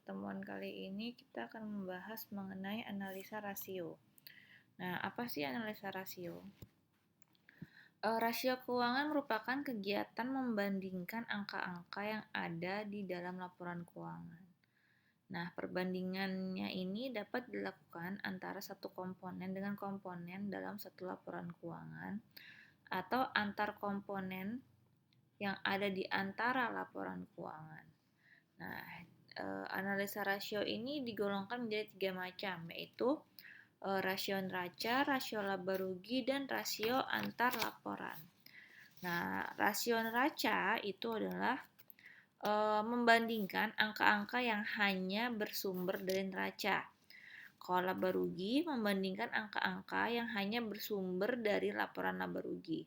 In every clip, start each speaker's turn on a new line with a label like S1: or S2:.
S1: pertemuan kali ini kita akan membahas mengenai analisa rasio. Nah, apa sih analisa rasio? Rasio keuangan merupakan kegiatan membandingkan angka-angka yang ada di dalam laporan keuangan. Nah, perbandingannya ini dapat dilakukan antara satu komponen dengan komponen dalam satu laporan keuangan atau antar komponen yang ada di antara laporan keuangan. Nah, analisa rasio ini digolongkan menjadi 3 macam, yaitu rasio neraca, rasio laba rugi, dan rasio antar laporan. Nah, rasio neraca itu adalah membandingkan angka-angka yang hanya bersumber dari neraca. Kalau laba rugi membandingkan angka-angka yang hanya bersumber dari laporan laba rugi.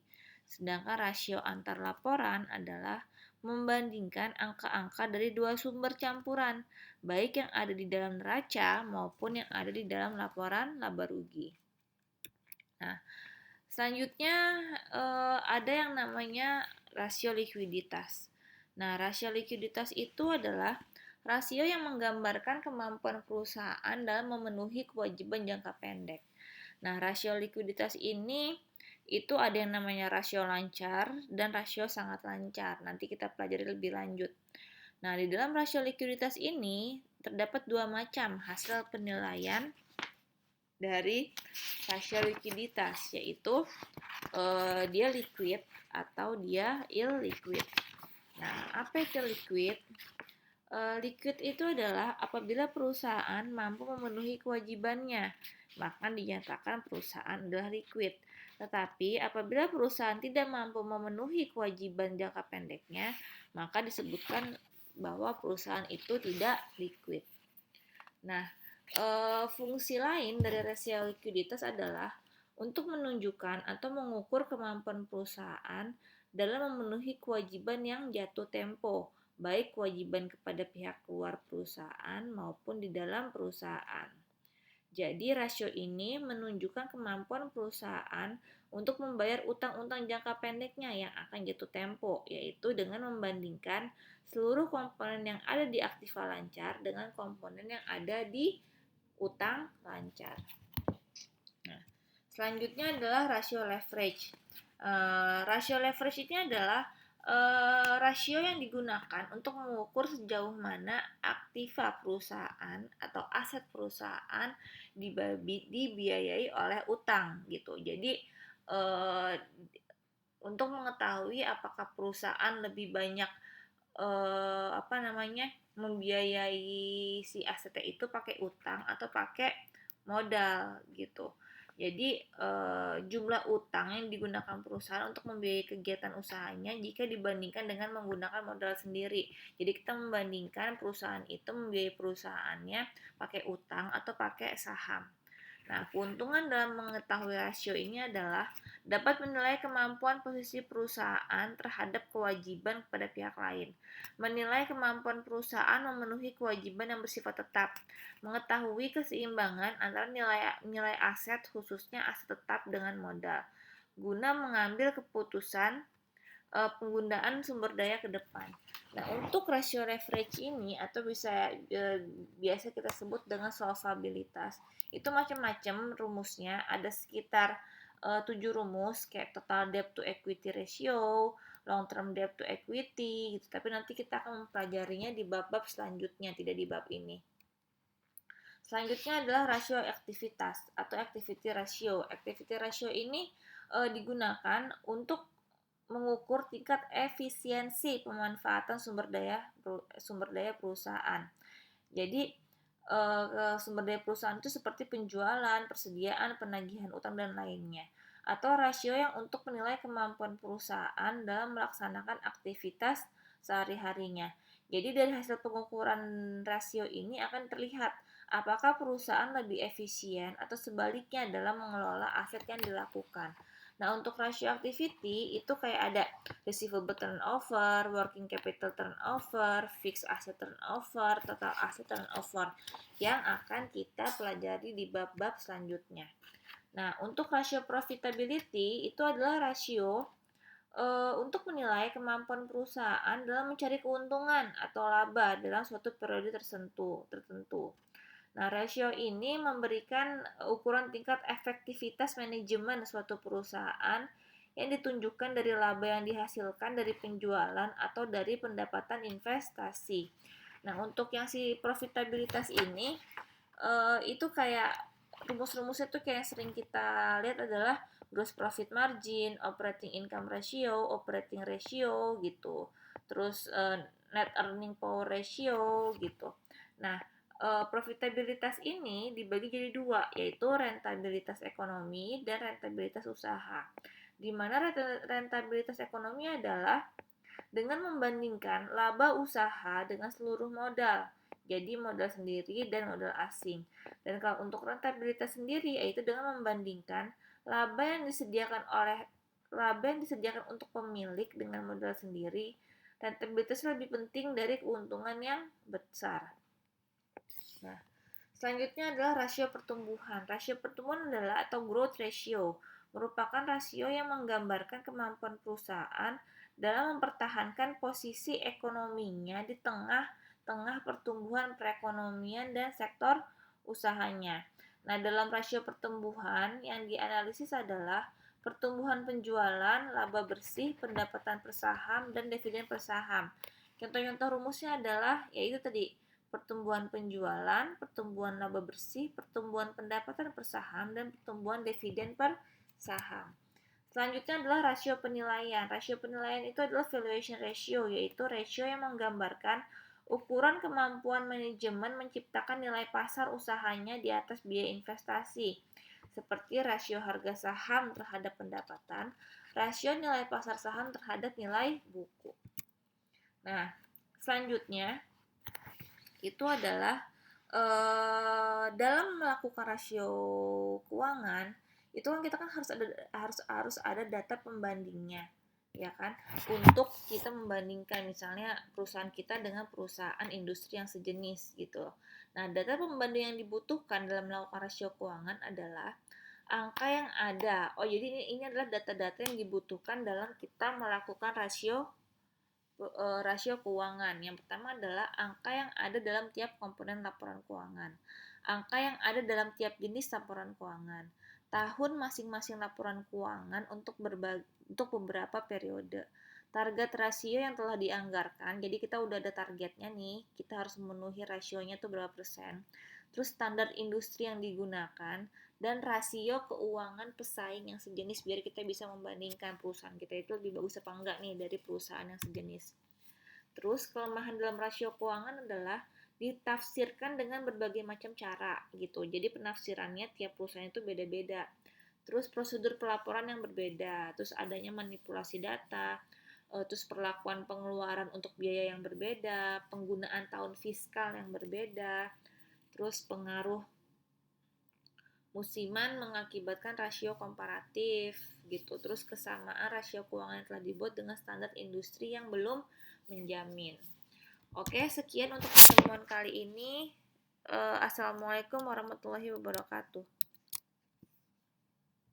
S1: Sedangkan rasio antar laporan adalah membandingkan angka-angka dari dua sumber campuran, baik yang ada di dalam neraca maupun yang ada di dalam laporan laba rugi. Nah, selanjutnya ada yang namanya rasio likuiditas. Nah, rasio likuiditas itu adalah rasio yang menggambarkan kemampuan perusahaan dalam memenuhi kewajiban jangka pendek. Nah, rasio likuiditas ini itu ada yang namanya rasio lancar dan rasio sangat lancar. Nanti kita pelajari lebih lanjut. Nah, di dalam rasio likuiditas ini terdapat dua macam hasil penilaian dari rasio likuiditas, yaitu dia liquid atau dia illiquid. Nah, apa itu liquid? Liquid itu adalah apabila perusahaan mampu memenuhi kewajibannya, maka dinyatakan perusahaan adalah liquid. Tetapi apabila perusahaan tidak mampu memenuhi kewajiban jangka pendeknya, maka disebutkan bahwa perusahaan itu tidak liquid. Nah, fungsi lain dari rasio likuiditas adalah untuk menunjukkan atau mengukur kemampuan perusahaan dalam memenuhi kewajiban yang jatuh tempo, baik kewajiban kepada pihak luar perusahaan maupun di dalam perusahaan. Jadi rasio ini menunjukkan kemampuan perusahaan untuk membayar utang-utang jangka pendeknya yang akan jatuh tempo, yaitu dengan membandingkan seluruh komponen yang ada di aktiva lancar dengan komponen yang ada di utang lancar. Nah, selanjutnya adalah rasio leverage. Rasio leverage ini adalah rasio yang digunakan untuk mengukur sejauh mana aktiva perusahaan atau aset perusahaan dibiayai oleh utang gitu. Jadi untuk mengetahui apakah perusahaan lebih banyak membiayai si asetnya itu pakai utang atau pakai modal gitu. Jadi jumlah utang yang digunakan perusahaan untuk membiayai kegiatan usahanya jika dibandingkan dengan menggunakan modal sendiri. Jadi kita membandingkan perusahaan itu membiayai perusahaannya pakai utang atau pakai saham. Nah, keuntungan dalam mengetahui rasio ini adalah dapat menilai kemampuan posisi perusahaan terhadap kewajiban kepada pihak lain, menilai kemampuan perusahaan memenuhi kewajiban yang bersifat tetap, mengetahui keseimbangan antara nilai aset khususnya aset tetap dengan modal, guna mengambil keputusan penggunaan sumber daya ke depan. Nah, untuk rasio leverage ini atau biasa kita sebut dengan solvabilitas, itu macam-macam rumusnya, ada sekitar 7 rumus kayak total debt to equity ratio, long term debt to equity gitu. Tapi nanti kita akan mempelajarinya di bab-bab selanjutnya, tidak di bab ini. Selanjutnya adalah rasio aktivitas atau activity ratio. Activity ratio ini digunakan untuk mengukur tingkat efisiensi pemanfaatan sumber daya perusahaan. Jadi sumber daya perusahaan itu seperti penjualan, persediaan, penagihan utang dan lainnya. Atau rasio yang untuk menilai kemampuan perusahaan dalam melaksanakan aktivitas sehari-harinya. Jadi dari hasil pengukuran rasio ini akan terlihat apakah perusahaan lebih efisien atau sebaliknya dalam mengelola aset yang dilakukan. Nah, untuk rasio activity itu kayak ada receivable turnover, working capital turnover, fixed asset turnover, total asset turnover yang akan kita pelajari di bab-bab selanjutnya. Nah, untuk rasio profitability itu adalah rasio untuk menilai kemampuan perusahaan dalam mencari keuntungan atau laba dalam suatu periode tertentu. Nah, rasio ini memberikan ukuran tingkat efektivitas manajemen suatu perusahaan yang ditunjukkan dari laba yang dihasilkan dari penjualan atau dari pendapatan investasi. Nah, untuk yang si profitabilitas ini itu kayak rumus-rumusnya tuh kayak yang sering kita lihat adalah gross profit margin, operating income ratio, operating ratio gitu. Terus net earning power ratio gitu. Nah, profitabilitas ini dibagi jadi dua, yaitu rentabilitas ekonomi dan rentabilitas usaha. Di mana rentabilitas ekonomi adalah dengan membandingkan laba usaha dengan seluruh modal. Jadi modal sendiri dan modal asing. Dan kalau untuk rentabilitas sendiri yaitu dengan membandingkan laba yang disediakan untuk pemilik dengan modal sendiri. Rentabilitas lebih penting dari keuntungan yang besar. Nah, selanjutnya adalah rasio pertumbuhan. Rasio pertumbuhan adalah atau growth ratio, merupakan rasio yang menggambarkan kemampuan perusahaan dalam mempertahankan posisi ekonominya di tengah-tengah pertumbuhan perekonomian dan sektor usahanya. Nah, dalam rasio pertumbuhan yang dianalisis adalah pertumbuhan penjualan, laba bersih, pendapatan per saham, dan dividen per saham. Contoh-contoh rumusnya adalah yaitu tadi pertumbuhan penjualan, pertumbuhan laba bersih, pertumbuhan pendapatan per saham, dan pertumbuhan dividen per saham. Selanjutnya adalah rasio penilaian. Rasio penilaian itu adalah valuation ratio, yaitu rasio yang menggambarkan ukuran kemampuan manajemen menciptakan nilai pasar usahanya di atas biaya investasi, seperti rasio harga saham terhadap pendapatan, rasio nilai pasar saham terhadap nilai buku. Nah, selanjutnya itu adalah dalam melakukan rasio keuangan itu kan kita kan harus ada data pembandingnya, ya kan, untuk kita membandingkan misalnya perusahaan kita dengan perusahaan industri yang sejenis gitu. Nah, data pembanding yang dibutuhkan dalam melakukan rasio keuangan adalah angka yang ada. Oh, jadi ini adalah data-data yang dibutuhkan dalam kita melakukan rasio keuangan. Yang pertama adalah angka yang ada dalam tiap komponen laporan keuangan, angka yang ada dalam tiap jenis laporan keuangan, tahun masing-masing laporan keuangan untuk beberapa periode, target rasio yang telah dianggarkan. Jadi kita udah ada targetnya nih, kita harus memenuhi rasionya tuh berapa persen. Terus standar industri yang digunakan dan rasio keuangan pesaing yang sejenis biar kita bisa membandingkan perusahaan kita itu lebih bagus apa enggak nih dari perusahaan yang sejenis. Terus kelemahan dalam rasio keuangan adalah ditafsirkan dengan berbagai macam cara gitu. Jadi penafsirannya tiap perusahaan itu beda-beda. Terus prosedur pelaporan yang berbeda, terus adanya manipulasi data, terus perlakuan pengeluaran untuk biaya yang berbeda, penggunaan tahun fiskal yang berbeda, terus pengaruh musiman mengakibatkan rasio komparatif gitu. Terus kesamaan rasio keuangan yang telah dibuat dengan standar industri yang belum menjamin. Oke, sekian untuk pertemuan kali ini. Assalamualaikum warahmatullahi wabarakatuh.